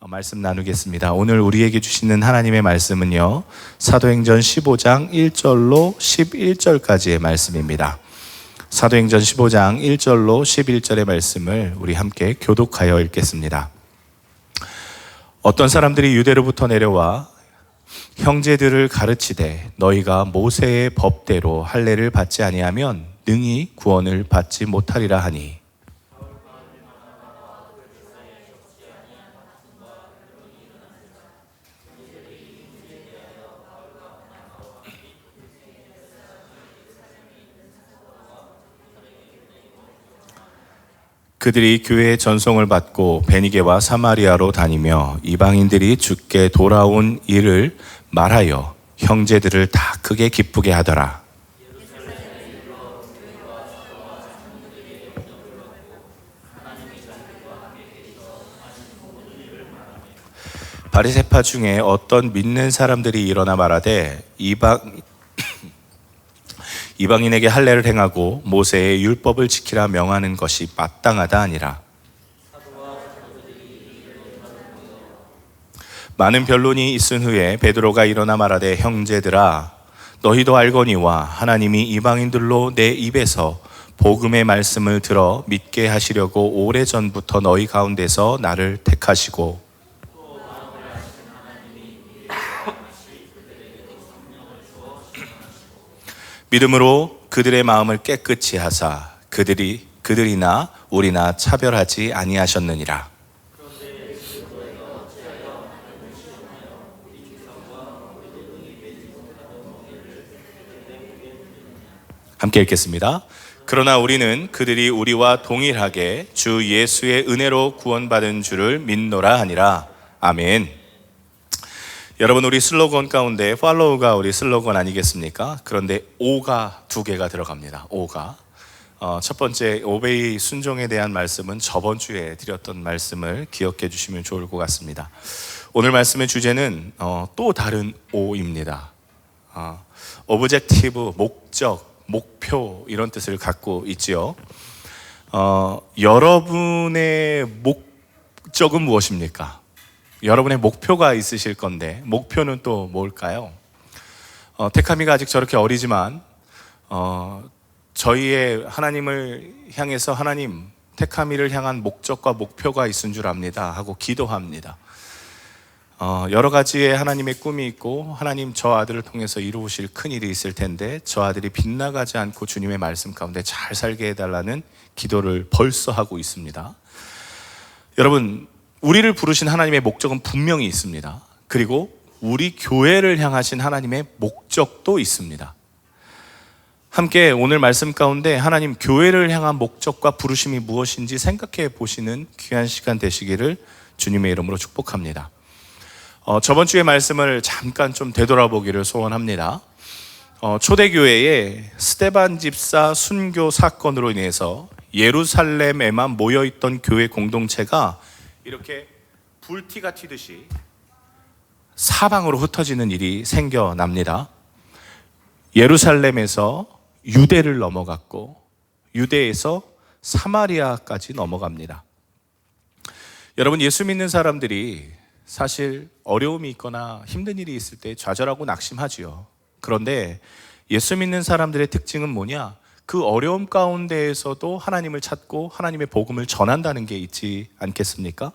말씀 나누겠습니다. 오늘 우리에게 주시는 하나님의 말씀은요, 사도행전 15장 1절로 11절까지의 말씀입니다. 사도행전 15장 1절로 11절의 말씀을 우리 함께 교독하여 읽겠습니다. 어떤 사람들이 유대로부터 내려와 형제들을 가르치되 너희가 모세의 법대로 할례를 받지 아니하면 능히 구원을 받지 못하리라 하니, 그들이 교회의 전송을 받고 베니게와 사마리아로 다니며 이방인들이 주께 돌아온 일을 말하여 형제들을 다 크게 기쁘게 하더라. 바리새파 중에 어떤 믿는 사람들이 일어나 말하되 이방인에게 할례를 행하고 모세의 율법을 지키라 명하는 것이 마땅하다 아니라. 많은 변론이 있은 후에 베드로가 일어나 말하되 형제들아, 너희도 알거니와 하나님이 이방인들로 내 입에서 복음의 말씀을 들어 믿게 하시려고 오래전부터 너희 가운데서 나를 택하시고 믿음으로 그들의 마음을 깨끗이 하사 그들이나 우리나 차별하지 아니하셨느니라. 함께 읽겠습니다. 그러나 우리는 그들이 우리와 동일하게 주 예수의 은혜로 구원받은 줄을 믿노라 하니라. 아멘. 여러분, 우리 슬로건 가운데 팔로우가 우리 슬로건 아니겠습니까? 그런데 오가 두 개가 들어갑니다. 오가. 첫 번째 오베이, 순종에 대한 말씀은 저번 주에 드렸던 말씀을 기억해 주시면 좋을 것 같습니다. 오늘 말씀의 주제는 또 다른 오입니다. 오브젝티브, 목적, 목표, 이런 뜻을 갖고 있지요. 여러분의 목적은 무엇입니까? 여러분의 목표가 있으실 건데 목표는 또 뭘까요? 택하미가 아직 저렇게 어리지만 저희의 하나님을 향해서 하나님, 택하미를 향한 목적과 목표가 있은 줄 압니다 하고 기도합니다. 여러 가지의 하나님의 꿈이 있고 하나님, 저 아들을 통해서 이루실 큰일이 있을 텐데 저 아들이 빗나가지 않고 주님의 말씀 가운데 잘 살게 해달라는 기도를 벌써 하고 있습니다. 여러분, 우리를 부르신 하나님의 목적은 분명히 있습니다. 그리고 우리 교회를 향하신 하나님의 목적도 있습니다. 함께 오늘 말씀 가운데 하나님 교회를 향한 목적과 부르심이 무엇인지 생각해 보시는 귀한 시간 되시기를 주님의 이름으로 축복합니다. 저번 주의 말씀을 잠깐 좀 되돌아보기를 소원합니다. 초대교회에 스데반 집사 순교 사건으로 인해서 예루살렘에만 모여있던 교회 공동체가 이렇게 불티가 튀듯이 사방으로 흩어지는 일이 생겨납니다. 예루살렘에서 유대를 넘어갔고 유대에서 사마리아까지 넘어갑니다. 여러분, 예수 믿는 사람들이 사실 어려움이 있거나 힘든 일이 있을 때 좌절하고 낙심하지요. 그런데 예수 믿는 사람들의 특징은 뭐냐? 그 어려움 가운데에서도 하나님을 찾고 하나님의 복음을 전한다는 게 있지 않겠습니까?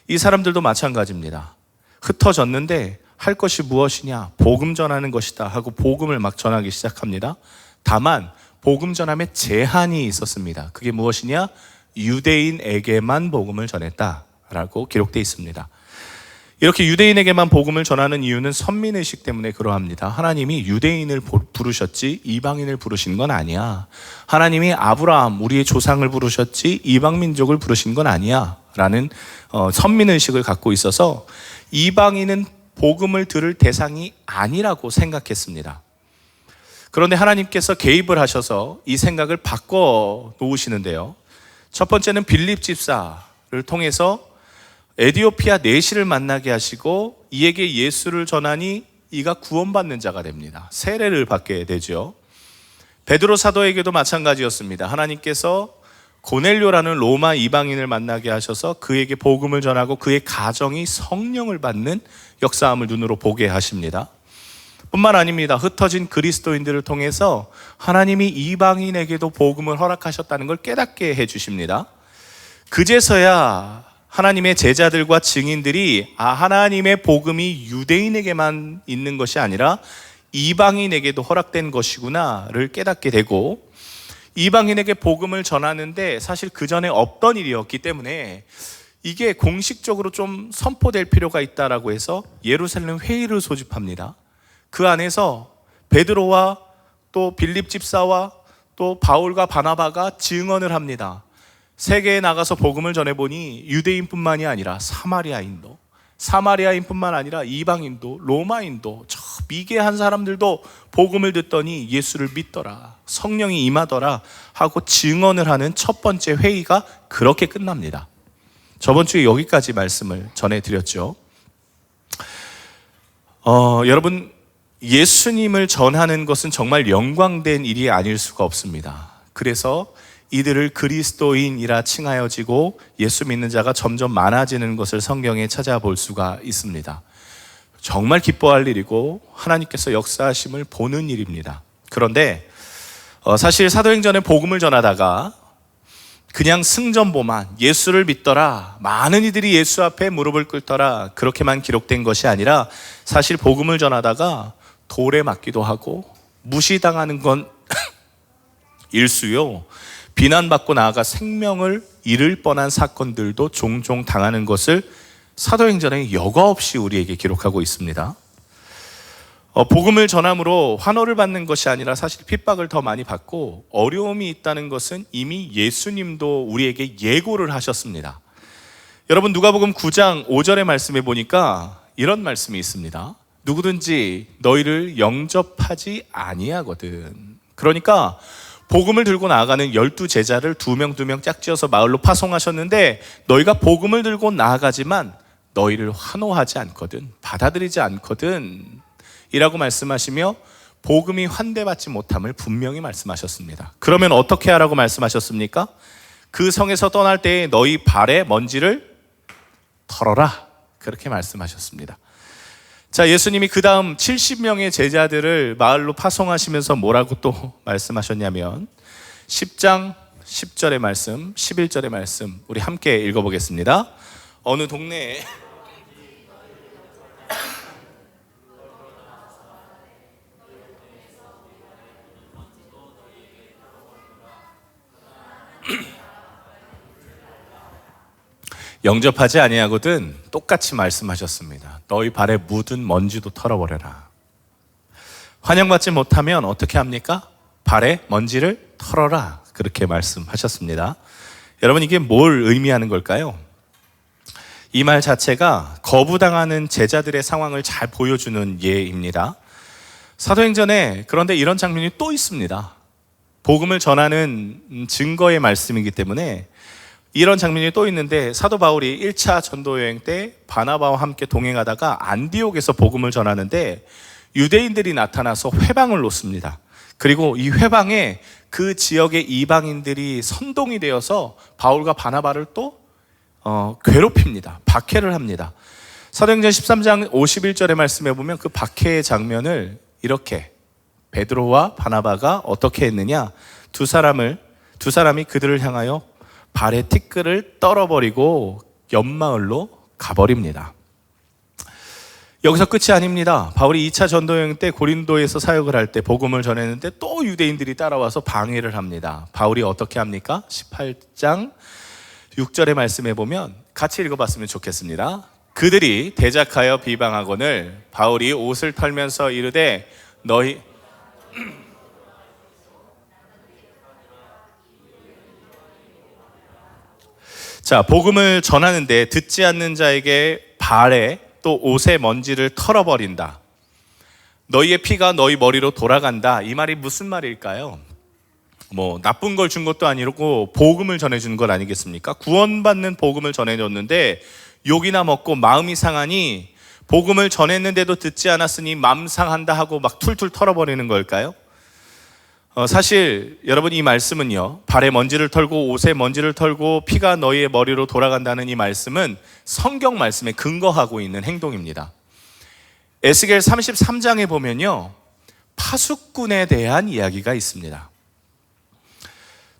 이 사람들도 마찬가지입니다. 흩어졌는데 할 것이 무엇이냐? 복음 전하는 것이다 하고 복음을 막 전하기 시작합니다. 다만 복음 전함에 제한이 있었습니다. 그게 무엇이냐? 유대인에게만 복음을 전했다라고 기록되어 있습니다. 이렇게 유대인에게만 복음을 전하는 이유는 선민의식 때문에 그러합니다. 하나님이 유대인을 부르셨지 이방인을 부르신 건 아니야. 하나님이 아브라함, 우리의 조상을 부르셨지 이방민족을 부르신 건 아니야 라는 선민의식을 갖고 있어서 이방인은 복음을 들을 대상이 아니라고 생각했습니다. 그런데 하나님께서 개입을 하셔서 이 생각을 바꿔 놓으시는데요. 첫 번째는 빌립 집사를 통해서 에디오피아 내시를 만나게 하시고 이에게 예수를 전하니 이가 구원받는 자가 됩니다. 세례를 받게 되죠. 베드로 사도에게도 마찬가지였습니다. 하나님께서 고넬료라는 로마 이방인을 만나게 하셔서 그에게 복음을 전하고 그의 가정이 성령을 받는 역사함을 눈으로 보게 하십니다. 뿐만 아닙니다. 흩어진 그리스도인들을 통해서 하나님이 이방인에게도 복음을 허락하셨다는 걸 깨닫게 해주십니다. 그제서야 하나님의 제자들과 증인들이 하나님의 복음이 유대인에게만 있는 것이 아니라 이방인에게도 허락된 것이구나를 깨닫게 되고, 이방인에게 복음을 전하는데 사실 그 전에 없던 일이었기 때문에 이게 공식적으로 좀 선포될 필요가 있다라고 해서 예루살렘 회의를 소집합니다. 그 안에서 베드로와 또 빌립 집사와 또 바울과 바나바가 증언을 합니다. 세계에 나가서 복음을 전해보니 유대인뿐만이 아니라 사마리아인뿐만 아니라 이방인도 로마인도 저 미개한 사람들도 복음을 듣더니 예수를 믿더라, 성령이 임하더라 하고 증언을 하는 첫 번째 회의가 그렇게 끝납니다. 저번 주에 여기까지 말씀을 전해드렸죠. 여러분, 예수님을 전하는 것은 정말 영광된 일이 아닐 수가 없습니다. 그래서 이들을 그리스도인이라 칭하여지고 예수 믿는 자가 점점 많아지는 것을 성경에 찾아볼 수가 있습니다. 정말 기뻐할 일이고 하나님께서 역사하심을 보는 일입니다. 그런데 사실 사도행전에 복음을 전하다가 그냥 승전보만 예수를 믿더라, 많은 이들이 예수 앞에 무릎을 꿇더라 그렇게만 기록된 것이 아니라 사실 복음을 전하다가 돌에 맞기도 하고 무시당하는 건 일수요, 비난받고 나아가 생명을 잃을 뻔한 사건들도 종종 당하는 것을 사도행전에 여과 없이 우리에게 기록하고 있습니다. 복음을 전함으로 환호를 받는 것이 아니라 사실 핍박을 더 많이 받고 어려움이 있다는 것은 이미 예수님도 우리에게 예고를 하셨습니다. 여러분, 누가복음 9장 5절의 말씀에 보니까 이런 말씀이 있습니다. 누구든지 너희를 영접하지 아니하거든. 그러니까 복음을 들고 나아가는 12제자를 2명 짝지어서 마을로 파송하셨는데 너희가 복음을 들고 나아가지만 너희를 환호하지 않거든, 받아들이지 않거든 이라고 말씀하시며 복음이 환대받지 못함을 분명히 말씀하셨습니다. 그러면 어떻게 하라고 말씀하셨습니까? 그 성에서 떠날 때에 너희 발에 먼지를 털어라, 그렇게 말씀하셨습니다. 자, 예수님이 그 다음 70명의 제자들을 마을로 파송하시면서 뭐라고 또 말씀하셨냐면 10장 10절의 말씀, 11절의 말씀 우리 함께 읽어보겠습니다. 어느 동네에 영접하지 아니하거든 똑같이 말씀하셨습니다. 너희 발에 묻은 먼지도 털어버려라. 환영받지 못하면 어떻게 합니까? 발에 먼지를 털어라, 그렇게 말씀하셨습니다. 여러분, 이게 뭘 의미하는 걸까요? 이 말 자체가 거부당하는 제자들의 상황을 잘 보여주는 예입니다. 사도행전에 그런데 이런 장면이 또 있습니다. 복음을 전하는 증거의 말씀이기 때문에 이런 장면이 또 있는데, 사도 바울이 1차 전도 여행 때 바나바와 함께 동행하다가 안디옥에서 복음을 전하는데 유대인들이 나타나서 회방을 놓습니다. 그리고 이 회방에 그 지역의 이방인들이 선동이 되어서 바울과 바나바를 또 괴롭힙니다. 박해를 합니다. 사도행전 13장 51절의 말씀에 보면 그 박해의 장면을 이렇게 베드로와 바나바가 어떻게 했느냐, 두 사람이 그들을 향하여 발에 티끌을 떨어버리고 옆마을로 가버립니다. 여기서 끝이 아닙니다. 바울이 2차 전도여행 때 고린도에서 사역을 할 때 복음을 전했는데 또 유대인들이 따라와서 방해를 합니다. 바울이 어떻게 합니까? 18장 6절의 말씀에 보면 같이 읽어봤으면 좋겠습니다. 그들이 대적하여 비방하거늘 바울이 옷을 털면서 이르되 너희 자, 복음을 전하는데 듣지 않는 자에게 발에 또 옷의 먼지를 털어버린다. 너희의 피가 너희 머리로 돌아간다. 이 말이 무슨 말일까요? 나쁜 걸 준 것도 아니고 복음을 전해준 것 아니겠습니까? 구원받는 복음을 전해줬는데 욕이나 먹고 마음이 상하니 복음을 전했는데도 듣지 않았으니 맘 상한다 하고 막 툴툴 털어버리는 걸까요? 사실 여러분 이 말씀은요, 발에 먼지를 털고 옷에 먼지를 털고 피가 너희의 머리로 돌아간다는 이 말씀은 성경 말씀에 근거하고 있는 행동입니다. 에스겔 33장에 보면요, 파수꾼에 대한 이야기가 있습니다.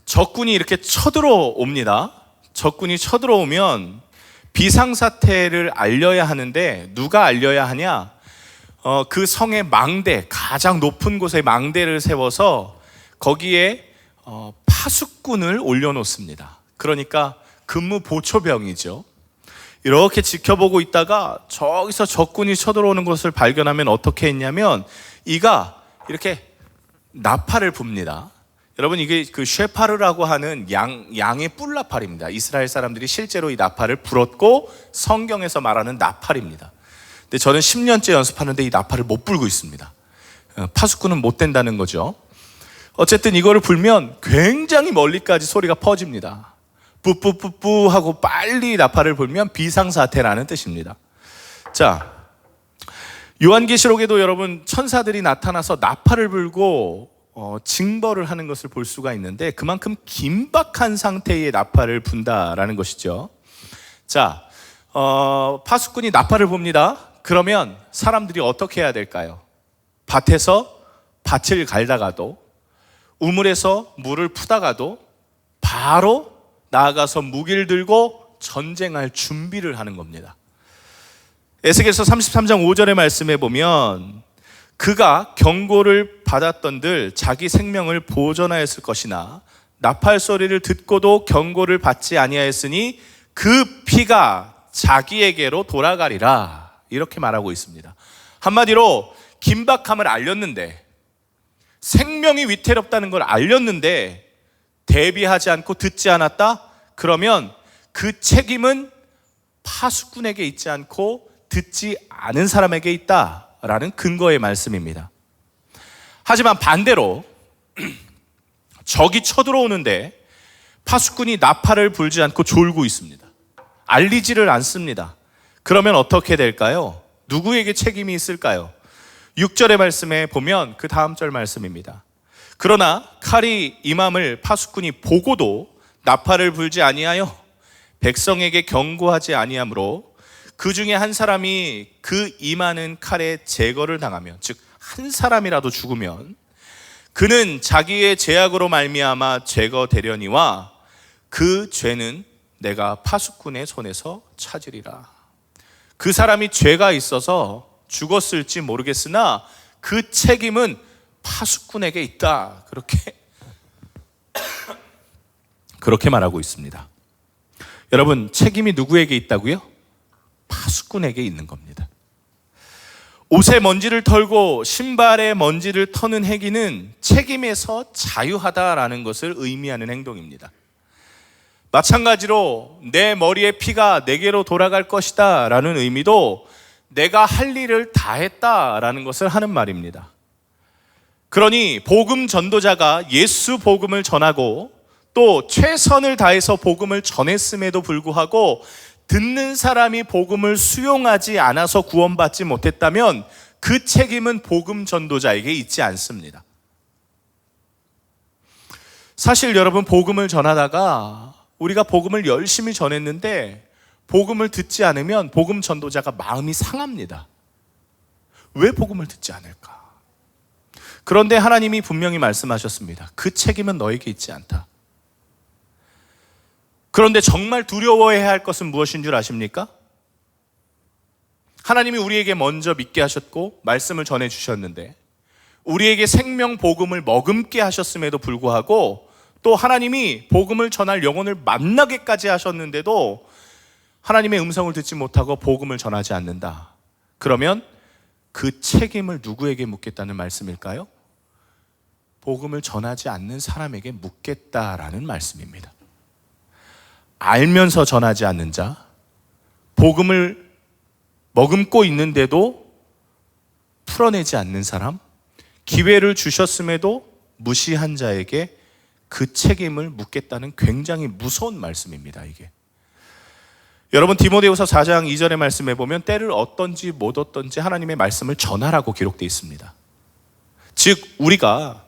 적군이 이렇게 쳐들어옵니다. 적군이 쳐들어오면 비상사태를 알려야 하는데 누가 알려야 하냐? 그 성의 망대, 가장 높은 곳에 망대를 세워서 거기에 파수꾼을 올려놓습니다. 그러니까 근무 보초병이죠. 이렇게 지켜보고 있다가 저기서 적군이 쳐들어오는 것을 발견하면 어떻게 했냐면 이가 이렇게 나팔을 붑니다. 여러분, 이게 그 쉐파르라고 하는 양의 뿔나팔입니다. 이스라엘 사람들이 실제로 이 나팔을 불었고 성경에서 말하는 나팔입니다. 근데 저는 10년째 연습하는데 이 나팔을 못 불고 있습니다. 파수꾼은 못 된다는 거죠. 어쨌든 이거를 불면 굉장히 멀리까지 소리가 퍼집니다. 뿌뿌뿌뿌 하고 빨리 나팔을 불면 비상사태라는 뜻입니다. 자, 요한계시록에도 여러분 천사들이 나타나서 나팔을 불고 징벌을 하는 것을 볼 수가 있는데 그만큼 긴박한 상태의 나팔을 분다라는 것이죠. 자, 파수꾼이 나팔을 붑니다. 그러면 사람들이 어떻게 해야 될까요? 밭에서 밭을 갈다가도 우물에서 물을 푸다가도 바로 나아가서 무기를 들고 전쟁할 준비를 하는 겁니다. 에스겔서 33장 5절의 말씀에 보면 그가 경고를 받았던들 자기 생명을 보존하였을 것이나 나팔 소리를 듣고도 경고를 받지 아니하였으니 그 피가 자기에게로 돌아가리라, 이렇게 말하고 있습니다. 한마디로 긴박함을 알렸는데, 생명이 위태롭다는 걸 알렸는데 대비하지 않고 듣지 않았다? 그러면 그 책임은 파수꾼에게 있지 않고 듣지 않은 사람에게 있다라는 근거의 말씀입니다. 하지만 반대로 적이 쳐들어오는데 파수꾼이 나팔을 불지 않고 졸고 있습니다. 알리지를 않습니다. 그러면 어떻게 될까요? 누구에게 책임이 있을까요? 6절의 말씀에 보면 그 다음 절 말씀입니다. 그러나 칼이 임함을 파수꾼이 보고도 나팔을 불지 아니하여 백성에게 경고하지 아니하므로 그 중에 한 사람이 그 임하는 칼에 제거를 당하면, 즉 한 사람이라도 죽으면 그는 자기의 죄악으로 말미암아 제거되려니와 그 죄는 내가 파수꾼의 손에서 찾으리라. 그 사람이 죄가 있어서 죽었을지 모르겠으나 그 책임은 파수꾼에게 있다. 그렇게 말하고 있습니다. 여러분, 책임이 누구에게 있다고요? 파수꾼에게 있는 겁니다. 옷에 먼지를 털고 신발에 먼지를 터는 행위는 책임에서 자유하다라는 것을 의미하는 행동입니다. 마찬가지로 내 머리에 피가 내게로 돌아갈 것이다 라는 의미도 내가 할 일을 다 했다라는 것을 하는 말입니다. 그러니 복음 전도자가 예수 복음을 전하고 또 최선을 다해서 복음을 전했음에도 불구하고 듣는 사람이 복음을 수용하지 않아서 구원받지 못했다면 그 책임은 복음 전도자에게 있지 않습니다. 사실 여러분, 복음을 전하다가 우리가 복음을 열심히 전했는데 복음을 듣지 않으면 복음 전도자가 마음이 상합니다. 왜 복음을 듣지 않을까? 그런데 하나님이 분명히 말씀하셨습니다. 그 책임은 너에게 있지 않다. 그런데 정말 두려워해야 할 것은 무엇인 줄 아십니까? 하나님이 우리에게 먼저 믿게 하셨고 말씀을 전해주셨는데 우리에게 생명 복음을 머금게 하셨음에도 불구하고 또 하나님이 복음을 전할 영혼을 만나게까지 하셨는데도 하나님의 음성을 듣지 못하고 복음을 전하지 않는다. 그러면 그 책임을 누구에게 묻겠다는 말씀일까요? 복음을 전하지 않는 사람에게 묻겠다라는 말씀입니다. 알면서 전하지 않는 자, 복음을 머금고 있는데도 풀어내지 않는 사람, 기회를 주셨음에도 무시한 자에게 그 책임을 묻겠다는 굉장히 무서운 말씀입니다. 이게 여러분, 디모데후서 4장 2절의 말씀에 보면 때를 얻든지 못 얻든지 하나님의 말씀을 전하라고 기록되어 있습니다. 즉 우리가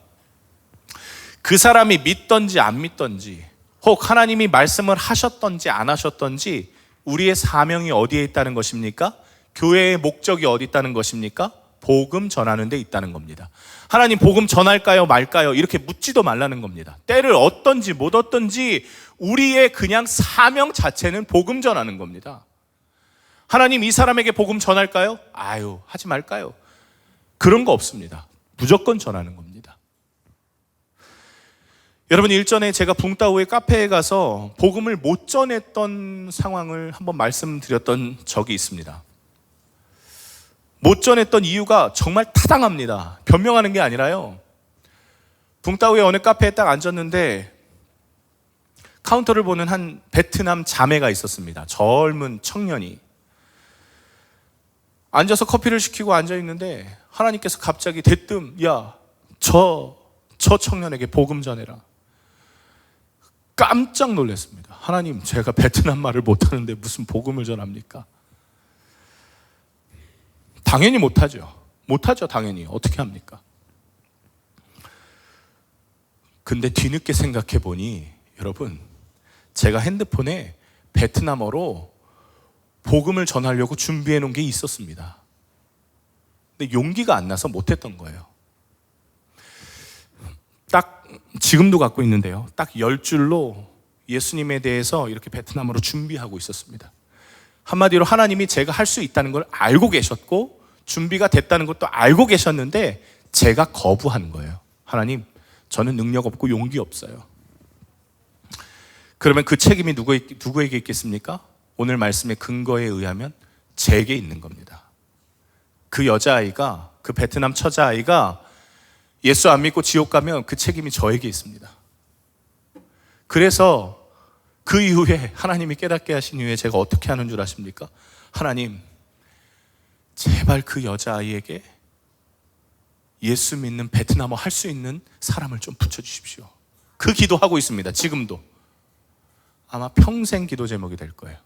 그 사람이 믿던지 안 믿던지, 혹 하나님이 말씀을 하셨던지 안 하셨던지, 우리의 사명이 어디에 있다는 것입니까? 교회의 목적이 어디 있다는 것입니까? 복음 전하는 데 있다는 겁니다. 하나님 복음 전할까요 말까요? 이렇게 묻지도 말라는 겁니다. 때를 얻던지 못 얻던지 우리의 그냥 사명 자체는 복음 전하는 겁니다. 하나님 이 사람에게 복음 전할까요? 하지 말까요? 그런 거 없습니다. 무조건 전하는 겁니다. 여러분, 일전에 제가 붕따오의 카페에 가서 복음을 못 전했던 상황을 한번 말씀드렸던 적이 있습니다. 못 전했던 이유가 정말 타당합니다. 변명하는 게 아니라요, 붕따오의 어느 카페에 딱 앉았는데 카운터를 보는 한 베트남 자매가 있었습니다. 젊은 청년이 앉아서 커피를 시키고 앉아있는데 하나님께서 갑자기 대뜸 저 청년에게 복음 전해라. 깜짝 놀랐습니다. 하나님, 제가 베트남 말을 못하는데 무슨 복음을 전합니까? 당연히 못하죠. 당연히. 어떻게 합니까? 근데 뒤늦게 생각해 보니, 여러분, 제가 핸드폰에 베트남어로 복음을 전하려고 준비해 놓은 게 있었습니다. 근데 용기가 안 나서 못했던 거예요. 딱 지금도 갖고 있는데요, 딱 10줄로 예수님에 대해서 이렇게 베트남어로 준비하고 있었습니다. 한마디로 하나님이 제가 할 수 있다는 걸 알고 계셨고 준비가 됐다는 것도 알고 계셨는데 제가 거부한 거예요. 하나님, 저는 능력 없고 용기 없어요. 그러면 그 책임이 누구에게 있겠습니까? 오늘 말씀의 근거에 의하면 제게 있는 겁니다. 그 여자아이가, 그 베트남 처자아이가 예수 안 믿고 지옥 가면 그 책임이 저에게 있습니다. 그래서 그 이후에 하나님이 깨닫게 하신 이후에 제가 어떻게 하는 줄 아십니까? 하나님, 제발 그 여자아이에게 예수 믿는 베트남어 할 수 있는 사람을 좀 붙여주십시오. 그 기도하고 있습니다. 지금도. 아마 평생 기도 제목이 될 거예요.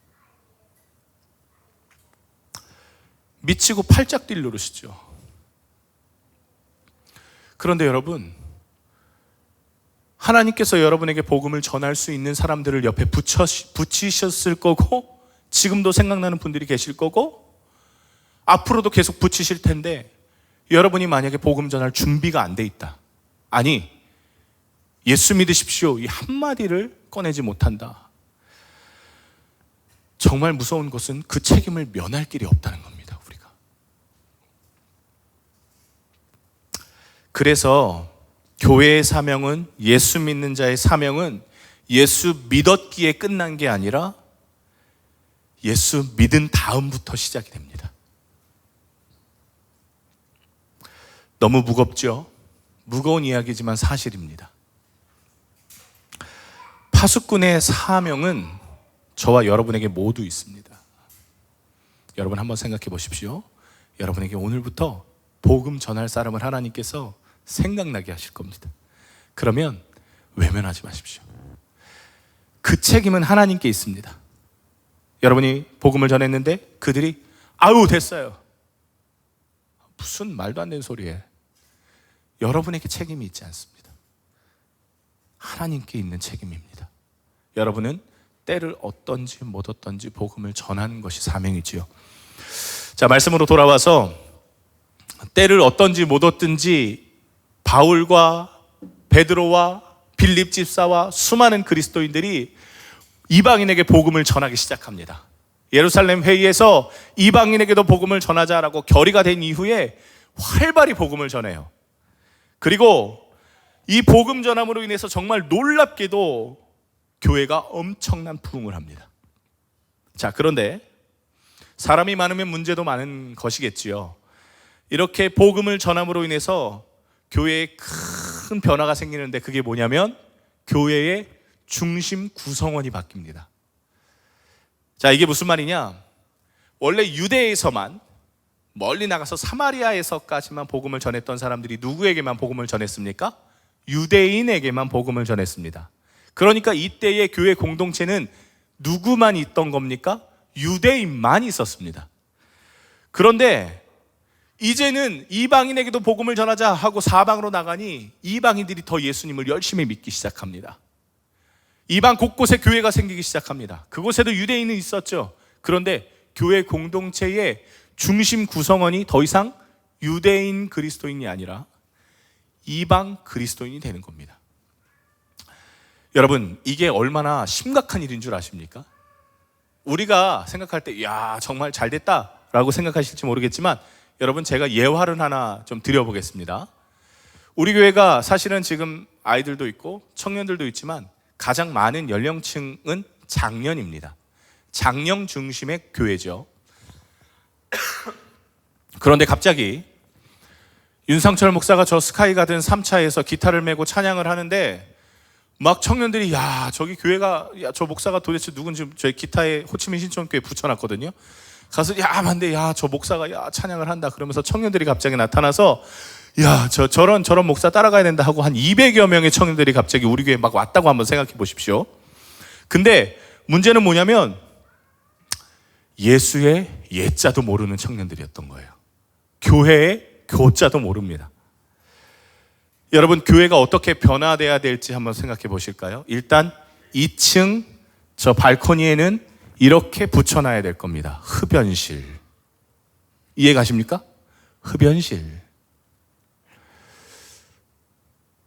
미치고 팔짝 뛸 노릇이죠. 그런데 여러분, 하나님께서 여러분에게 복음을 전할 수 있는 사람들을 옆에 붙이셨을 거고, 지금도 생각나는 분들이 계실 거고, 앞으로도 계속 붙이실 텐데, 여러분이 만약에 복음 전할 준비가 안 돼 있다, 아니 예수 믿으십시오 이 한마디를 꺼내지 못한다, 정말 무서운 것은 그 책임을 면할 길이 없다는 겁니다. 우리가. 그래서 교회의 사명은, 예수 믿는 자의 사명은 예수 믿었기에 끝난 게 아니라 예수 믿은 다음부터 시작이 됩니다. 너무 무겁죠? 무거운 이야기지만 사실입니다. 파수꾼의 사명은 저와 여러분에게 모두 있습니다. 여러분 한번 생각해 보십시오. 여러분에게 오늘부터 복음 전할 사람을 하나님께서 생각나게 하실 겁니다. 그러면 외면하지 마십시오. 그 책임은 하나님께 있습니다. 여러분이 복음을 전했는데 그들이 됐어요, 무슨 말도 안 되는 소리에, 여러분에게 책임이 있지 않습니다. 하나님께 있는 책임입니다. 여러분은 때를 얻든지 못 얻든지 복음을 전하는 것이 사명이지요. 자, 말씀으로 돌아와서 때를 얻든지 못 얻든지 바울과 베드로와 빌립 집사와 수많은 그리스도인들이 이방인에게 복음을 전하기 시작합니다. 예루살렘 회의에서 이방인에게도 복음을 전하자라고 결의가 된 이후에 활발히 복음을 전해요. 그리고 이 복음 전함으로 인해서 정말 놀랍게도 교회가 엄청난 부흥을 합니다. 자, 그런데 사람이 많으면 문제도 많은 것이겠지요. 이렇게 복음을 전함으로 인해서 교회에 큰 변화가 생기는데 그게 뭐냐면 교회의 중심 구성원이 바뀝니다. 자, 이게 무슨 말이냐? 원래 유대에서만, 멀리 나가서 사마리아에서까지만 복음을 전했던 사람들이 누구에게만 복음을 전했습니까? 유대인에게만 복음을 전했습니다. 그러니까 이때의 교회 공동체는 누구만 있던 겁니까? 유대인만 있었습니다. 그런데 이제는 이방인에게도 복음을 전하자 하고 사방으로 나가니 이방인들이 더 예수님을 열심히 믿기 시작합니다. 이방 곳곳에 교회가 생기기 시작합니다. 그곳에도 유대인은 있었죠. 그런데 교회 공동체의 중심 구성원이 더 이상 유대인 그리스도인이 아니라 이방 그리스도인이 되는 겁니다. 여러분, 이게 얼마나 심각한 일인 줄 아십니까? 우리가 생각할 때 야, 정말 잘 됐다라고 생각하실지 모르겠지만, 여러분, 제가 예화를 하나 좀 드려보겠습니다. 우리 교회가 사실은 지금 아이들도 있고 청년들도 있지만 가장 많은 연령층은 장년입니다. 장년 중심의 교회죠. 그런데 갑자기 윤상철 목사가 저 스카이가든 3차에서 기타를 메고 찬양을 하는데 막 청년들이 야, 저기 교회가, 야, 저 목사가 도대체 누군지 저희 기타에 호치민 신촌교회 붙여놨거든요. 가서 야, 만데, 야, 저 목사가 야 찬양을 한다 그러면서 청년들이 갑자기 나타나서 야, 저런 목사 따라가야 된다 하고 한 200여 명의 청년들이 갑자기 우리 교회에 막 왔다고 한번 생각해 보십시오. 근데 문제는 뭐냐면 예수의 예자도 모르는 청년들이었던 거예요. 교회의 교자도 모릅니다. 여러분, 교회가 어떻게 변화돼야 될지 한번 생각해 보실까요? 일단 2층 저 발코니에는 이렇게 붙여놔야 될 겁니다. 흡연실. 이해 가십니까? 흡연실.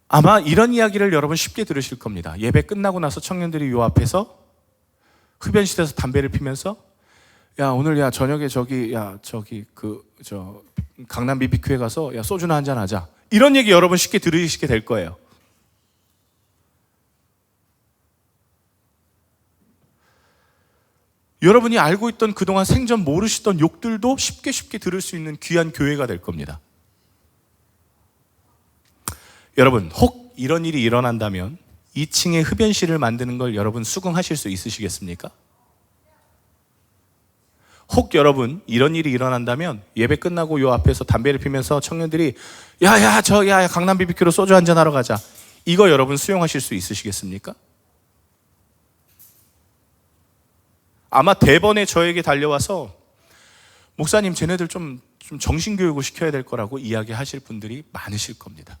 아마 이런 이야기를 여러분 쉽게 들으실 겁니다. 예배 끝나고 나서 청년들이 요 앞에서 흡연실에서 담배를 피면서 야, 오늘 야 저녁에 저기 강남 BBQ에 가서 야 소주나 한잔 하자. 이런 얘기 여러분 쉽게 들으시게 될 거예요. 여러분이 알고 있던 그동안 생전 모르시던 욕들도 쉽게 들을 수 있는 귀한 교회가 될 겁니다. 여러분, 혹 이런 일이 일어난다면 2층에 흡연실을 만드는 걸 여러분 수긍하실 수 있으시겠습니까? 혹 여러분 이런 일이 일어난다면 예배 끝나고 요 앞에서 담배를 피면서 청년들이 야 강남 BBQ로 소주 한잔 하러 가자. 이거 여러분 수용하실 수 있으시겠습니까? 아마 대번에 저에게 달려와서 목사님, 쟤네들 좀 정신교육을 시켜야 될 거라고 이야기하실 분들이 많으실 겁니다.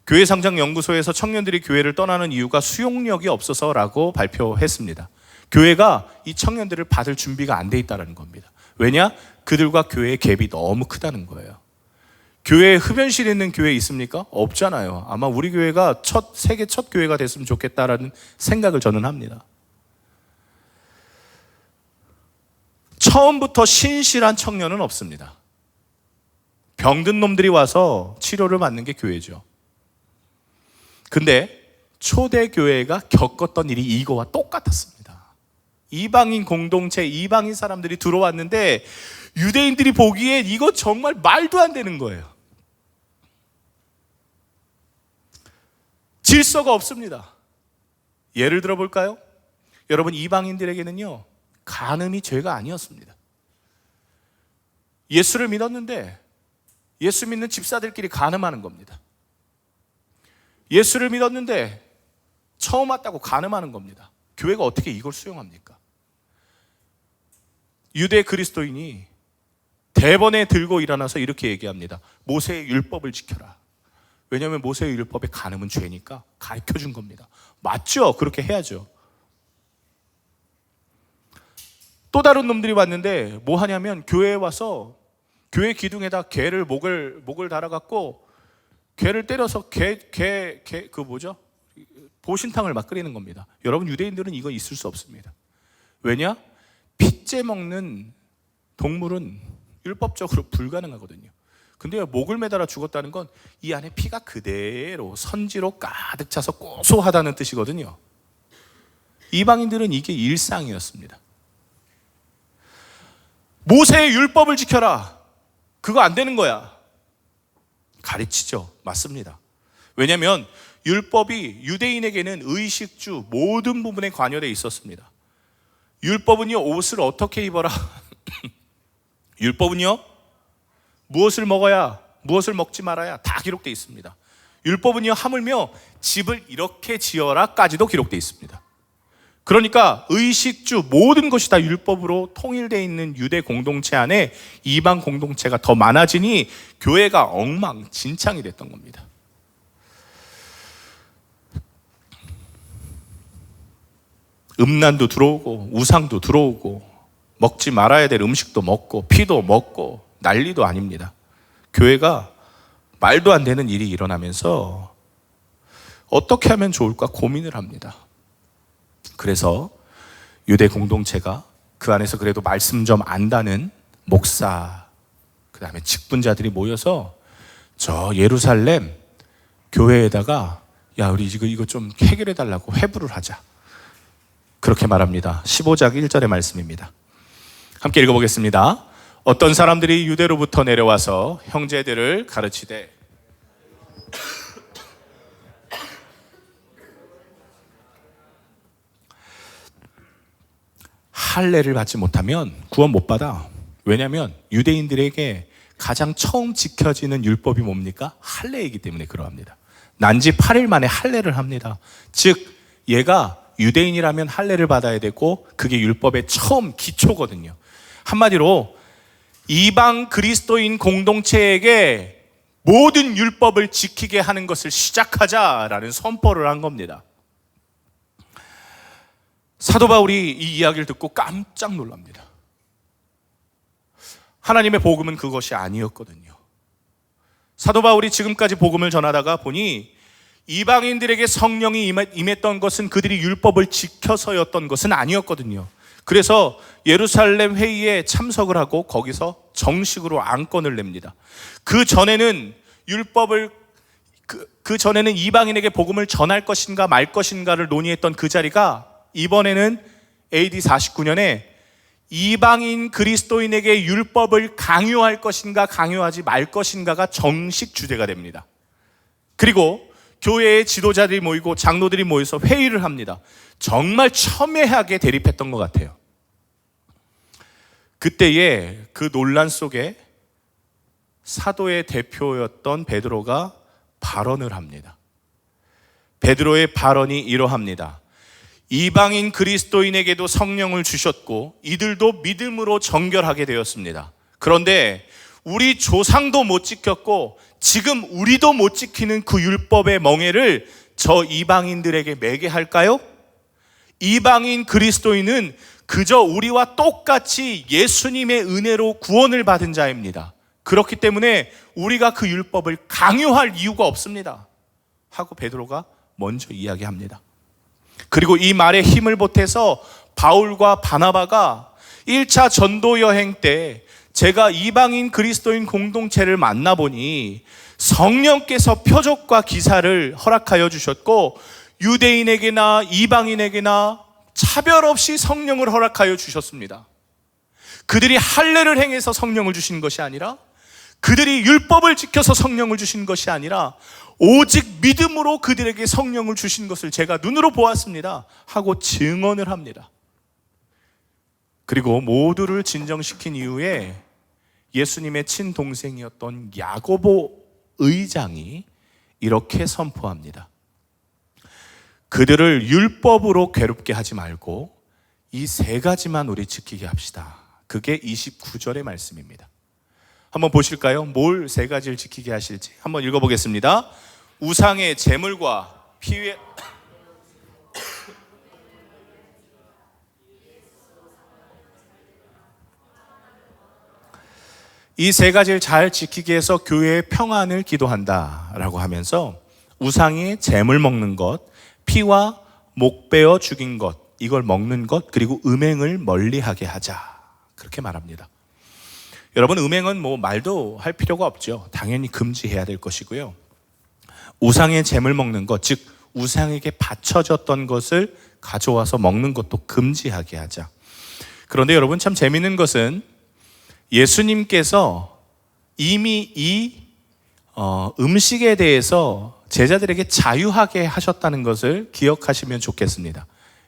교회상장연구소에서 청년들이 교회를 떠나는 이유가 수용력이 없어서라고 발표했습니다. 교회가 이 청년들을 받을 준비가 안 돼 있다는 겁니다. 왜냐? 그들과 교회의 갭이 너무 크다는 거예요. 교회에 흡연실 있는 교회 있습니까? 없잖아요. 아마 우리 교회가 세계 첫 교회가 됐으면 좋겠다라는 생각을 저는 합니다. 처음부터 신실한 청년은 없습니다. 병든 놈들이 와서 치료를 받는 게 교회죠. 근데 초대교회가 겪었던 일이 이거와 똑같았습니다. 이방인 공동체, 이방인 사람들이 들어왔는데 유대인들이 보기에 이거 정말 말도 안 되는 거예요. 질서가 없습니다. 예를 들어 볼까요? 여러분, 이방인들에게는요, 간음이 죄가 아니었습니다. 예수를 믿었는데 예수 믿는 집사들끼리 간음하는 겁니다. 예수를 믿었는데 처음 왔다고 간음하는 겁니다. 교회가 어떻게 이걸 수용합니까? 유대 그리스도인이 대번에 들고 일어나서 이렇게 얘기합니다. 모세의 율법을 지켜라. 왜냐하면 모세의 율법에 간음은 죄니까 가르쳐준 겁니다. 맞죠? 그렇게 해야죠. 또 다른 놈들이 왔는데 뭐 하냐면 교회에 와서 교회 기둥에다 개를 목을 달아갖고 개를 때려서 보신탕을 막 끓이는 겁니다. 여러분, 유대인들은 이거 있을 수 없습니다. 왜냐? 핏째 먹는 동물은 율법적으로 불가능하거든요. 근데 목을 매달아 죽었다는 건 이 안에 피가 그대로 선지로 가득 차서 고소하다는 뜻이거든요. 이방인들은 이게 일상이었습니다. 모세의 율법을 지켜라. 그거 안 되는 거야. 가르치죠. 맞습니다. 왜냐하면 율법이 유대인에게는 의식주 모든 부분에 관여되어 있었습니다. 율법은요, 옷을 어떻게 입어라. 율법은요, 무엇을 먹어야, 무엇을 먹지 말아야 다 기록되어 있습니다. 율법은요, 하물며 집을 이렇게 지어라까지도 기록되어 있습니다. 그러니까 의식주 모든 것이 다 율법으로 통일되어 있는 유대 공동체 안에 이방 공동체가 더 많아지니 교회가 엉망진창이 됐던 겁니다. 음란도 들어오고 우상도 들어오고 먹지 말아야 될 음식도 먹고 피도 먹고 난리도 아닙니다. 교회가 말도 안 되는 일이 일어나면서 어떻게 하면 좋을까 고민을 합니다. 그래서 유대 공동체가 그 안에서 그래도 말씀 좀 안다는 목사, 그 다음에 직분자들이 모여서 저 예루살렘 교회에다가 야 우리 이거 좀 해결해 달라고 회부를 하자, 그렇게 말합니다. 15장 1절의 말씀입니다. 함께 읽어보겠습니다. 어떤 사람들이 유대로부터 내려와서 형제들을 가르치되 할례를 받지 못하면 구원 못 받아. 왜냐하면 유대인들에게 가장 처음 지켜지는 율법이 뭡니까? 할례이기 때문에 그러합니다. 난지 8일 만에 할례를 합니다. 즉 얘가 유대인이라면 할례를 받아야 되고 그게 율법의 처음 기초거든요. 한마디로 이방 그리스도인 공동체에게 모든 율법을 지키게 하는 것을 시작하자라는 선포를 한 겁니다. 사도 바울이 이 이야기를 듣고 깜짝 놀랍니다. 하나님의 복음은 그것이 아니었거든요. 사도 바울이 지금까지 복음을 전하다가 보니 이방인들에게 성령이 임했던 것은 그들이 율법을 지켜서였던 것은 아니었거든요. 그래서 예루살렘 회의에 참석을 하고 거기서 정식으로 안건을 냅니다. 그 전에는 그 전에는 이방인에게 복음을 전할 것인가 말 것인가를 논의했던 그 자리가 이번에는 AD 49년에 이방인 그리스도인에게 율법을 강요할 것인가 강요하지 말 것인가가 정식 주제가 됩니다. 그리고 교회의 지도자들이 모이고 장로들이 모여서 회의를 합니다. 정말 첨예하게 대립했던 것 같아요. 그때에 그 논란 속에 사도의 대표였던 베드로가 발언을 합니다. 베드로의 발언이 이러합니다. 이방인 그리스도인에게도 성령을 주셨고 이들도 믿음으로 정결하게 되었습니다. 그런데 우리 조상도 못 지켰고 지금 우리도 못 지키는 그 율법의 멍에를 저 이방인들에게 매게 할까요? 이방인 그리스도인은 그저 우리와 똑같이 예수님의 은혜로 구원을 받은 자입니다. 그렇기 때문에 우리가 그 율법을 강요할 이유가 없습니다 하고 베드로가 먼저 이야기합니다. 그리고 이 말에 힘을 보태서 바울과 바나바가 1차 전도 여행 때 제가 이방인 그리스도인 공동체를 만나보니 성령께서 표적과 기사를 허락하여 주셨고 유대인에게나 이방인에게나 차별 없이 성령을 허락하여 주셨습니다. 그들이 할례를 행해서 성령을 주신 것이 아니라 그들이 율법을 지켜서 성령을 주신 것이 아니라 오직 믿음으로 그들에게 성령을 주신 것을 제가 눈으로 보았습니다 하고 증언을 합니다. 그리고 모두를 진정시킨 이후에 예수님의 친동생이었던 야고보 의장이 이렇게 선포합니다. 그들을 율법으로 괴롭게 하지 말고 이 세 가지만 우리 지키게 합시다. 그게 29절의 말씀입니다. 한번 보실까요? 뭘 세 가지를 지키게 하실지 한번 읽어보겠습니다. 우상의 제물과 피의 이 세 가지를 잘 지키기 위해서 교회의 평안을 기도한다 라고 하면서 우상의 제물 먹는 것, 피와 목 베어 죽인 것, 이걸 먹는 것, 그리고 음행을 멀리하게 하자, 그렇게 말합니다. 여러분, 음행은 뭐 말도 할 필요가 없죠. 당연히 금지해야 될 것이고요. 우상의 제물 먹는 것, 즉 우상에게 바쳐졌던 것을 가져와서 먹는 것도 금지하게 하자. 그런데 여러분, 참 재미있는 것은 예수님께서 이미 이 음식에 대해서 제자들에게 자유하게 하셨다는 것을 기억하시면 좋겠습니다.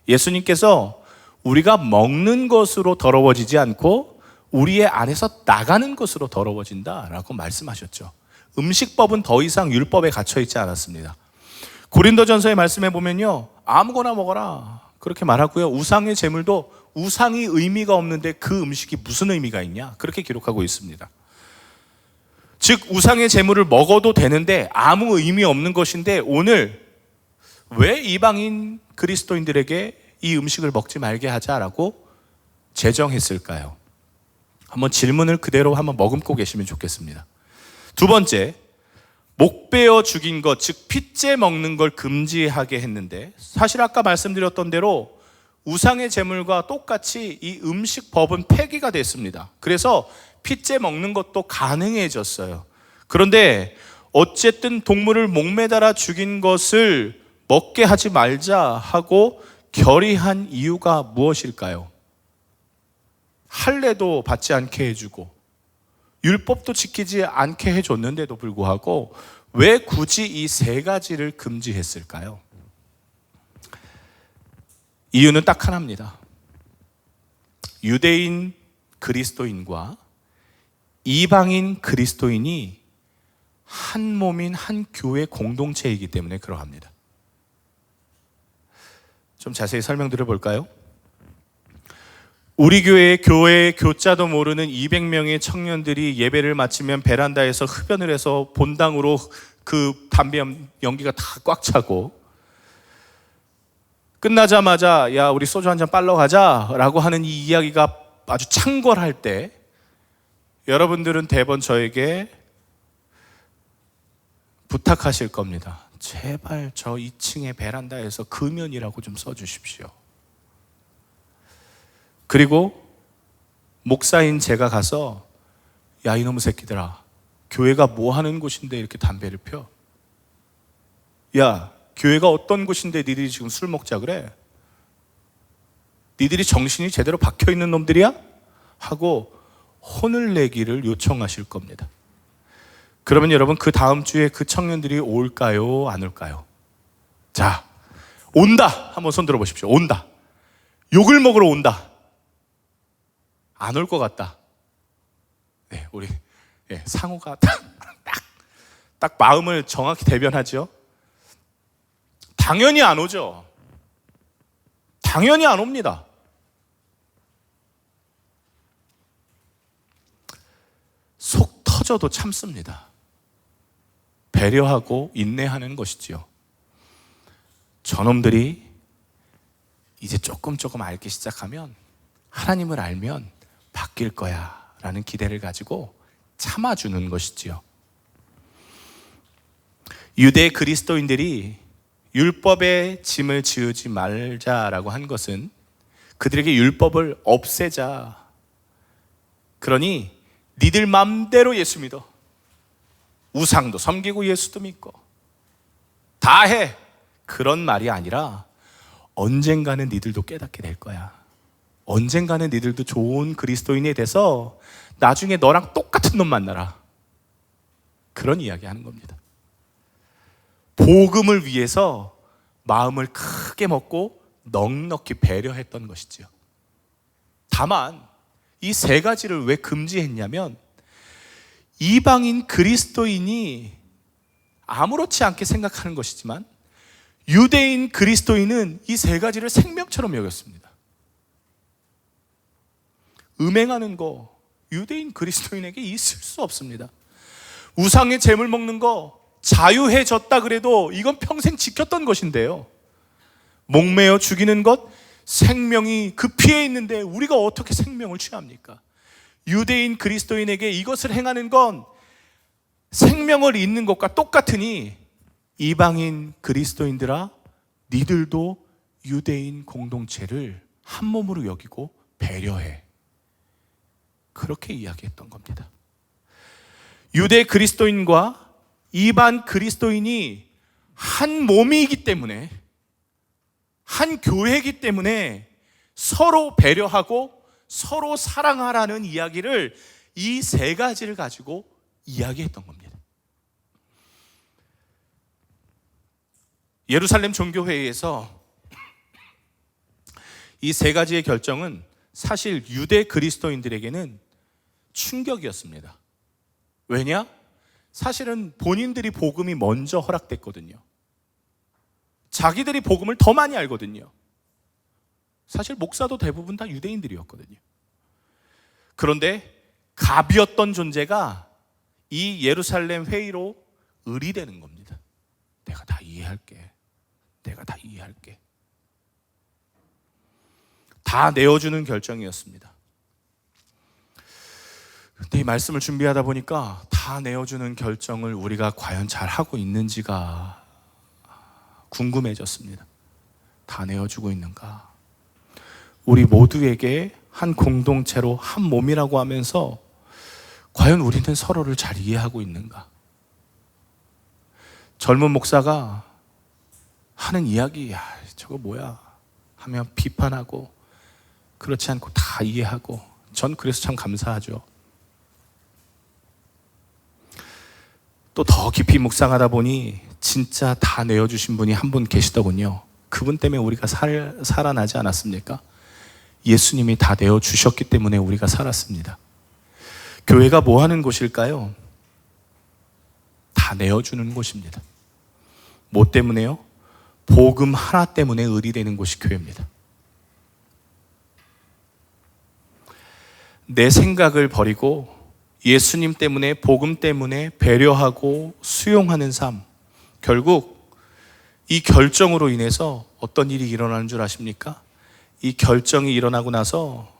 예수님께서 우리가 먹는 것으로 더러워지지 않고 우리의 안에서 나가는 것으로 더러워진다라고 말씀하셨죠. 음식법은 더 이상 율법에 갇혀 있지 않았습니다. 고린도전서의 말씀에 보면요, 아무거나 먹어라, 그렇게 말하고요. 우상의 제물도 우상이 의미가 없는데 그 음식이 무슨 의미가 있냐? 그렇게 기록하고 있습니다. 즉 우상의 제물을 먹어도 되는데 아무 의미 없는 것인데 오늘 왜 이방인 그리스도인들에게 이 음식을 먹지 말게 하자라고 제정했을까요? 한번 질문을 그대로 한번 머금고 계시면 좋겠습니다. 두 번째, 목베어 죽인 것, 즉 핏째 먹는 걸 금지하게 했는데 사실 아까 말씀드렸던 대로 우상의 제물과 똑같이 이 음식 법은 폐기가 됐습니다. 그래서 핏째 먹는 것도 가능해졌어요. 그런데 어쨌든 동물을 목매달아 죽인 것을 먹게 하지 말자 하고 결의한 이유가 무엇일까요? 할례도 받지 않게 해주고 율법도 지키지 않게 해줬는데도 불구하고 왜 굳이 이 세 가지를 금지했을까요? 이유는 딱 하나입니다. 유대인 그리스도인과 이방인 그리스도인이 한 몸인 한 교회 공동체이기 때문에 그러합니다. 좀 자세히 설명드려 볼까요? 우리 교회 교자도 모르는 200명의 청년들이 예배를 마치면 베란다에서 흡연을 해서 본당으로 그 담배 연기가 다 꽉 차고 끝나자마자 야 우리 소주 한 잔 빨러 가자 라고 하는 이 이야기가 아주 창궐할 때 여러분들은 대번 저에게 부탁하실 겁니다. 제발 저 2층의 베란다에서 금연이라고 좀 써주십시오. 그리고 목사인 제가 가서 야 이놈의 새끼들아 교회가 뭐 하는 곳인데 이렇게 담배를 펴? 야 교회가 어떤 곳인데 니들이 지금 술 먹자 그래? 니들이 정신이 제대로 박혀있는 놈들이야? 하고 혼을 내기를 요청하실 겁니다. 그러면 여러분 그 다음 주에 그 청년들이 올까요? 안 올까요? 자, 온다! 한번 손 들어보십시오. 온다. 욕을 먹으러 온다. 안 올 것 같다. 네, 우리 상호가 딱 마음을 정확히 대변하죠. 당연히 안 오죠. 당연히 안 옵니다. 속 터져도 참습니다. 배려하고 인내하는 것이지요. 저놈들이 이제 조금 알기 시작하면 하나님을 알면 바뀔 거야 라는 기대를 가지고 참아주는 것이지요. 유대 그리스도인들이 율법의 짐을 지우지 말자라고 한 것은 그들에게 율법을 없애자. 그러니 니들 맘대로 예수 믿어. 우상도 섬기고 예수도 믿고 다 해. 그런 말이 아니라 언젠가는 니들도 깨닫게 될 거야. 언젠가는 니들도 좋은 그리스도인이 돼서 나중에 너랑 똑같은 놈 만나라. 그런 이야기 하는 겁니다. 복음을 위해서 마음을 크게 먹고 넉넉히 배려했던 것이지요. 다만 이 세 가지를 왜 금지했냐면 이방인 그리스도인이 아무렇지 않게 생각하는 것이지만 유대인 그리스도인은 이 세 가지를 생명처럼 여겼습니다. 음행하는 거 유대인 그리스도인에게 있을 수 없습니다. 우상의 재물 먹는 거 자유해졌다 그래도 이건 평생 지켰던 것인데요. 목매어 죽이는 것 생명이 그 피해 있는데 우리가 어떻게 생명을 취합니까? 유대인 그리스도인에게 이것을 행하는 건 생명을 잇는 것과 똑같으니 이방인 그리스도인들아 니들도 유대인 공동체를 한 몸으로 여기고 배려해. 그렇게 이야기했던 겁니다. 유대 그리스도인과 이방 그리스도인이 한 몸이기 때문에 한 교회이기 때문에 서로 배려하고 서로 사랑하라는 이야기를 이 세 가지를 가지고 이야기했던 겁니다. 예루살렘 종교회의에서 이 세 가지의 결정은 사실 유대 그리스도인들에게는 충격이었습니다. 왜냐? 사실은 본인들이 복음이 먼저 허락됐거든요. 자기들이 복음을 더 많이 알거든요. 사실 목사도 대부분 다 유대인들이었거든요. 그런데 갑이었던 존재가 이 예루살렘 회의로 을이 되는 겁니다. 내가 다 이해할게. 내가 다 이해할게. 다 내어주는 결정이었습니다. 근데 이 말씀을 준비하다 보니까 다 내어주는 결정을 우리가 과연 잘 하고 있는지가 궁금해졌습니다. 다 내어주고 있는가? 우리 모두에게 한 공동체로 한 몸이라고 하면서 과연 우리는 서로를 잘 이해하고 있는가? 젊은 목사가 하는 이야기, 야, 저거 뭐야? 하면 비판하고 그렇지 않고 다 이해하고 전 그래서 참 감사하죠. 또 더 깊이 묵상하다 보니 진짜 다 내어주신 분이 한 분 계시더군요. 그분 때문에 우리가 살아나지 않았습니까? 예수님이 다 내어주셨기 때문에 우리가 살았습니다. 교회가 뭐 하는 곳일까요? 다 내어주는 곳입니다. 뭐 때문에요? 복음 하나 때문에 을이 되는 곳이 교회입니다. 내 생각을 버리고 예수님 때문에, 복음 때문에 배려하고 수용하는 삶, 결국 이 결정으로 인해서 어떤 일이 일어나는 줄 아십니까? 이 결정이 일어나고 나서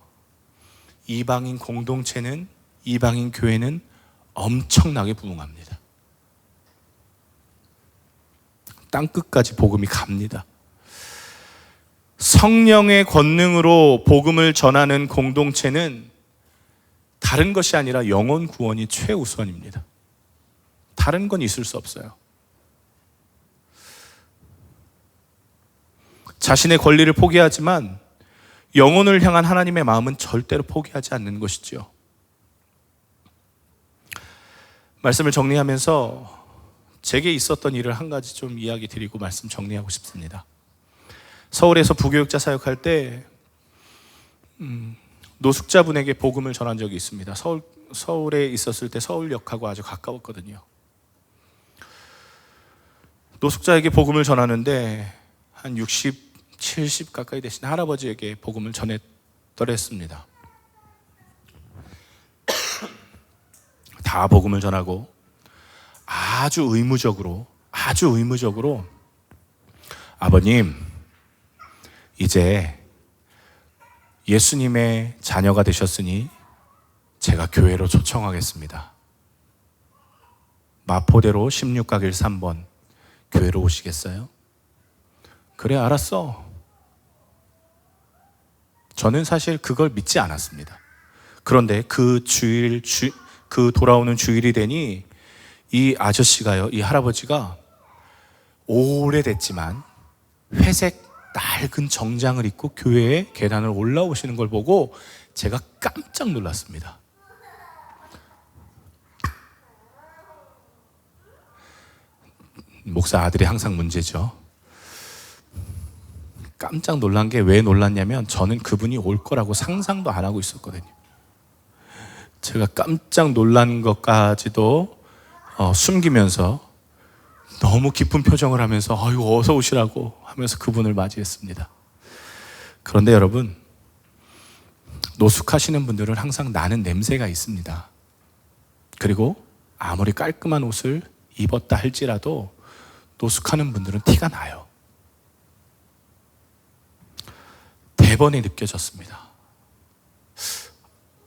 이방인 공동체는, 이방인 교회는 엄청나게 부흥합니다. 땅끝까지 복음이 갑니다. 성령의 권능으로 복음을 전하는 공동체는 다른 것이 아니라 영혼 구원이 최우선입니다. 다른 건 있을 수 없어요. 자신의 권리를 포기하지만 영혼을 향한 하나님의 마음은 절대로 포기하지 않는 것이지요. 말씀을 정리하면서 제게 있었던 일을 한 가지 좀 이야기 드리고 말씀 정리하고 싶습니다. 서울에서 부교육자 사역할 때 노숙자분에게 복음을 전한 적이 있습니다. 서울에 있었을 때 서울역하고 아주 가까웠거든요. 노숙자에게 복음을 전하는데 한 60, 70 가까이 되신 할아버지에게 복음을 전했더랬습니다. 다 복음을 전하고 아주 의무적으로 아버님, 이제 예수님의 자녀가 되셨으니 제가 교회로 초청하겠습니다. 마포대로 16가길 3번 교회로 오시겠어요? 그래, 알았어. 저는 사실 그걸 믿지 않았습니다. 그런데 그 돌아오는 주일이 되니 이 아저씨가요, 이 할아버지가 오래됐지만 회색 낡은 정장을 입고 교회에 계단을 올라오시는 걸 보고 제가 깜짝 놀랐습니다. 목사 아들이 항상 문제죠. 깜짝 놀란 게 왜 놀랐냐면 저는 그분이 올 거라고 상상도 안 하고 있었거든요. 제가 깜짝 놀란 것까지도 숨기면서 너무 기쁜 표정을 하면서 아이고 어서 오시라고 하면서 그분을 맞이했습니다. 그런데 여러분, 노숙하시는 분들은 항상 나는 냄새가 있습니다. 그리고 아무리 깔끔한 옷을 입었다 할지라도 노숙하는 분들은 티가 나요. 대번에 느껴졌습니다.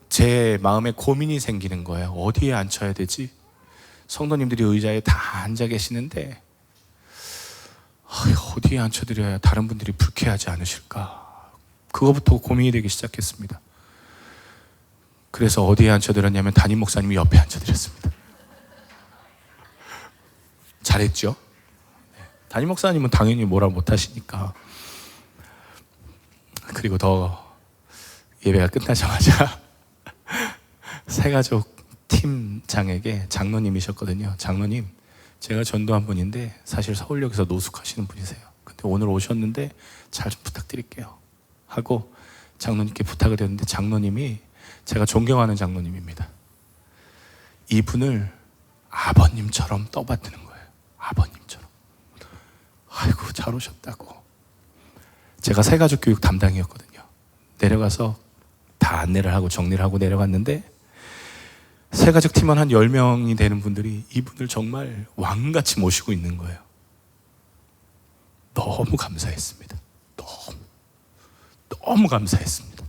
제 마음에 고민이 생기는 거예요. 어디에 앉혀야 되지? 성도님들이 의자에 다 앉아 계시는데 어디에 앉혀드려야 다른 분들이 불쾌하지 않으실까? 그거부터 고민이 되기 시작했습니다. 그래서 어디에 앉혀드렸냐면 담임 목사님이 옆에 앉혀드렸습니다. 잘했죠? 담임 목사님은 당연히 뭐라 못하시니까. 그리고 더 예배가 끝나자마자 새가족 팀장에게, 장로님이셨거든요. 장로님, 제가 전도한 분인데 사실 서울역에서 노숙하시는 분이세요. 근데 오늘 오셨는데 잘 좀 부탁드릴게요 하고 장로님께 부탁을 드렸는데 장로님이, 제가 존경하는 장로님입니다. 이분을 아버님처럼 떠받드는 거예요. 아버님처럼. 아이고 잘 오셨다고. 제가 새가족 교육 담당이었거든요. 내려가서 다 안내를 하고 정리를 하고 내려갔는데 새가족 팀원 한 10명이 되는 분들이 이분을 정말 왕같이 모시고 있는 거예요. 너무 감사했습니다. 너무 감사했습니다.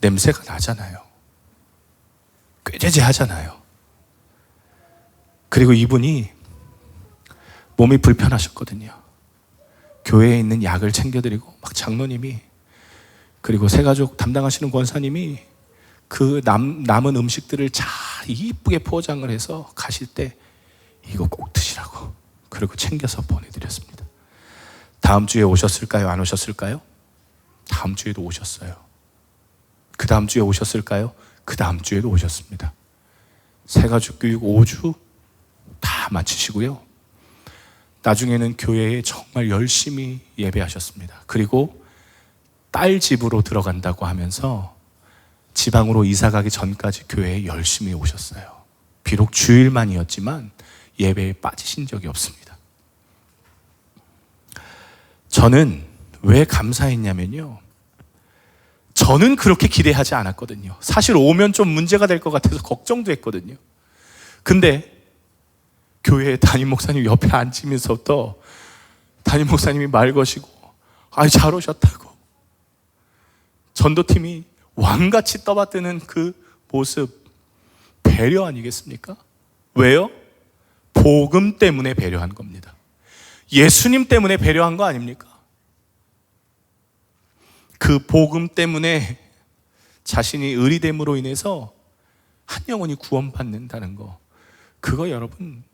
냄새가 나잖아요. 꾀죄죄하잖아요. 그리고 이분이 몸이 불편하셨거든요. 교회에 있는 약을 챙겨드리고 막 장로님이 그리고 새가족 담당하시는 권사님이 그 남은 음식들을 잘 이쁘게 포장을 해서 가실 때 이거 꼭 드시라고 그리고 챙겨서 보내드렸습니다. 다음 주에 오셨을까요? 안 오셨을까요? 다음 주에도 오셨어요. 그 다음 주에 오셨을까요? 그 다음 주에도 오셨습니다. 새가족 교육 5주 다 마치시고요. 나중에는 교회에 정말 열심히 예배하셨습니다. 그리고 딸 집으로 들어간다고 하면서 지방으로 이사 가기 전까지 교회에 열심히 오셨어요. 비록 주일만이었지만 예배에 빠지신 적이 없습니다. 저는 왜 감사했냐면요. 저는 그렇게 기대하지 않았거든요. 사실 오면 좀 문제가 될 것 같아서 걱정도 했거든요. 근데 교회 담임 목사님 옆에 앉으면서부터 담임 목사님이 말 거시고 잘 오셨다고 전도팀이 왕같이 떠받드는 그 모습 배려 아니겠습니까? 왜요? 복음 때문에 배려한 겁니다. 예수님 때문에 배려한 거 아닙니까? 그 복음 때문에 자신이 의리됨으로 인해서 한 영혼이 구원받는다는 거, 그거 여러분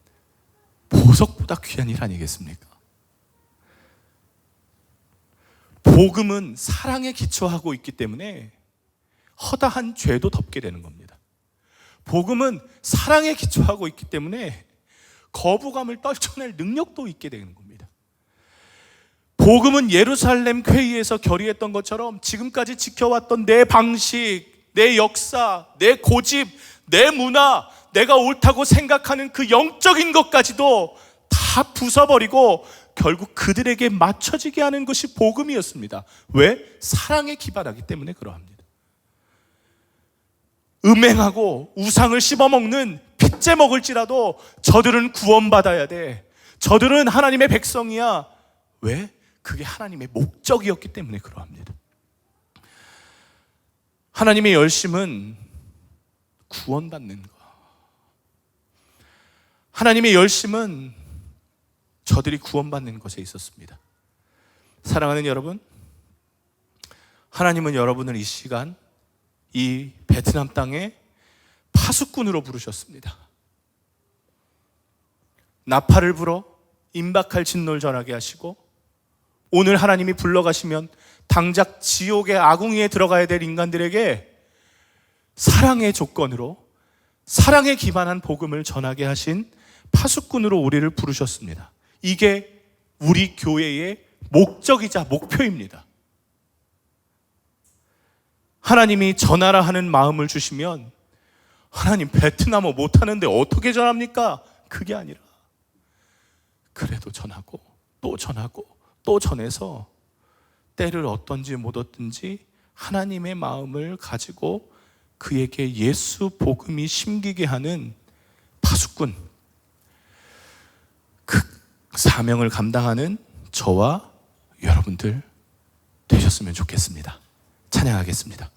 보석보다 귀한 일 아니겠습니까? 복음은 사랑에 기초하고 있기 때문에 허다한 죄도 덮게 되는 겁니다. 복음은 사랑에 기초하고 있기 때문에 거부감을 떨쳐낼 능력도 있게 되는 겁니다. 복음은 예루살렘 회의에서 결의했던 것처럼 지금까지 지켜왔던 내 방식, 내 역사, 내 고집, 내 문화, 내가 옳다고 생각하는 그 영적인 것까지도 다 부숴버리고 결국 그들에게 맞춰지게 하는 것이 복음이었습니다. 왜? 사랑에 기반하기 때문에 그러합니다. 음행하고 우상을 씹어먹는 핏째 먹을지라도 저들은 구원받아야 돼. 저들은 하나님의 백성이야. 왜? 그게 하나님의 목적이었기 때문에 그러합니다. 하나님의 열심은 구원받는 것. 하나님의 열심은 저들이 구원받는 것에 있었습니다. 사랑하는 여러분, 하나님은 여러분을 이 시간 이 베트남 땅에 파수꾼으로 부르셨습니다. 나팔을 불어 임박할 진노를 전하게 하시고 오늘 하나님이 불러가시면 당장 지옥의 아궁이에 들어가야 될 인간들에게 사랑의 조건으로 사랑에 기반한 복음을 전하게 하신 파수꾼으로 우리를 부르셨습니다. 이게 우리 교회의 목적이자 목표입니다. 하나님이 전하라 하는 마음을 주시면 하나님 베트남어 못하는데 어떻게 전합니까? 그게 아니라 그래도 전하고 또 전하고 또 전해서 때를 얻든지 못 얻든지 하나님의 마음을 가지고 그에게 예수 복음이 심기게 하는 파수꾼, 그 사명을 감당하는 저와 여러분들 되셨으면 좋겠습니다. 찬양하겠습니다.